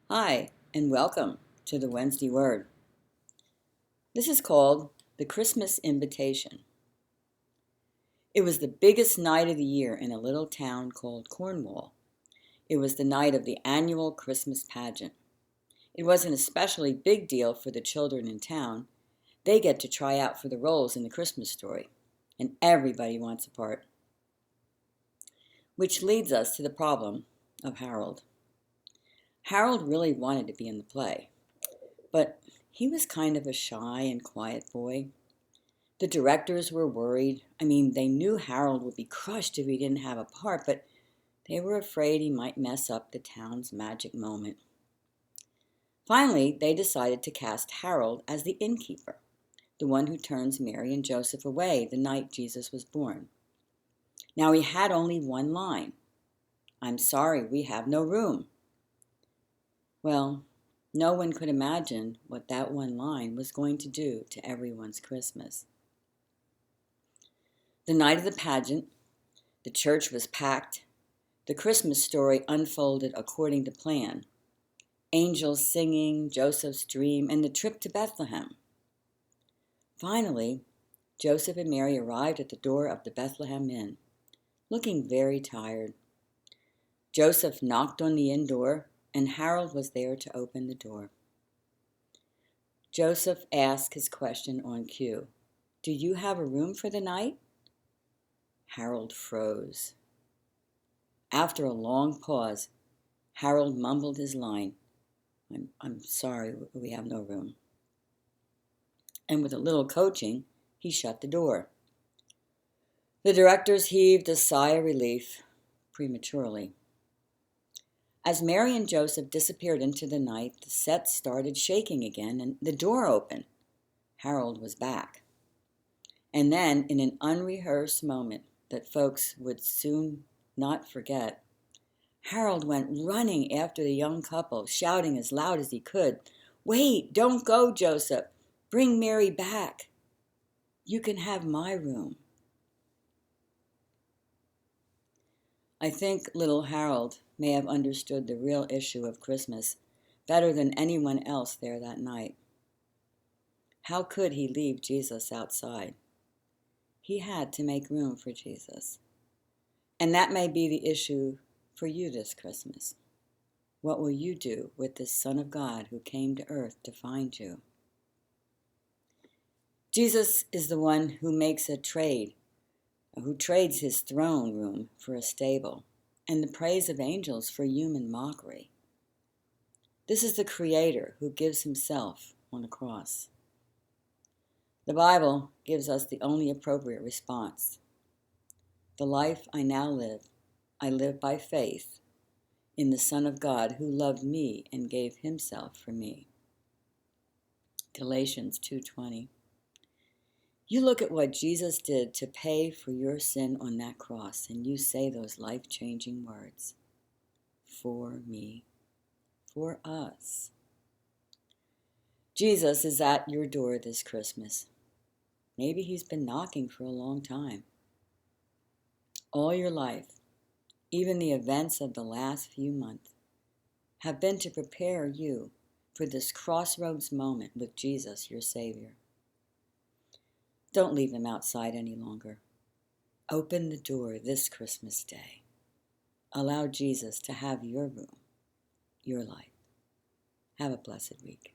Hi, and welcome to the Wednesday Word. This is called the Christmas Invitation. It was the biggest night of the year in a little town called Cornwall. It was the night of the annual Christmas pageant. It was an especially big deal for the children in town. They get to try out for the roles in the Christmas story, and everybody wants a part. Which leads us to the problem of Harold. Harold really wanted to be in the play, but he was kind of a shy and quiet boy. The directors were worried. They knew Harold would be crushed if he didn't have a part, but they were afraid he might mess up the town's magic moment. Finally, they decided to cast Harold as the innkeeper, the one who turns Mary and Joseph away the night Jesus was born. Now, he had only one line: "I'm sorry, we have no room." Well, no one could imagine what that one line was going to do to everyone's Christmas. The night of the pageant, the church was packed. The Christmas story unfolded according to plan: angels singing, Joseph's dream, and the trip to Bethlehem. Finally, Joseph and Mary arrived at the door of the Bethlehem Inn, looking very tired. Joseph knocked on the inn door, and Harold was there to open the door. Joseph asked his question on cue: "Do you have a room for the night?" Harold froze. After a long pause, Harold mumbled his line: I'm sorry, we have no room." And with a little coaching, he shut the door. The directors heaved a sigh of relief, prematurely. As Mary and Joseph disappeared into the night, the set started shaking again, and the door opened. Harold was back. And then, in an unrehearsed moment that folks would soon not forget, Harold went running after the young couple, shouting as loud as he could, "Wait, don't go, Joseph. Bring Mary back. You can have my room." I think little Harold may have understood the real issue of Christmas better than anyone else there that night. How could he leave Jesus outside? He had to make room for Jesus. And that may be the issue for you this Christmas. What will you do with this Son of God who came to earth to find you? Jesus is the one who makes a trade, who trades his throne room for a stable, and the praise of angels for human mockery. This is the Creator who gives himself on a cross. The Bible gives us the only appropriate response. The life I now live, I live by faith in the Son of God who loved me and gave himself for me. Galatians 2:20. You look at what Jesus did to pay for your sin on that cross, and you say those life-changing words: "For me," for us. Jesus is at your door this Christmas. Maybe he's been knocking for a long time. All your life, even the events of the last few months, have been to prepare you for this crossroads moment with Jesus, your Savior. Don't leave him outside any longer. Open the door this Christmas day. Allow Jesus to have your room, your life. Have a blessed week.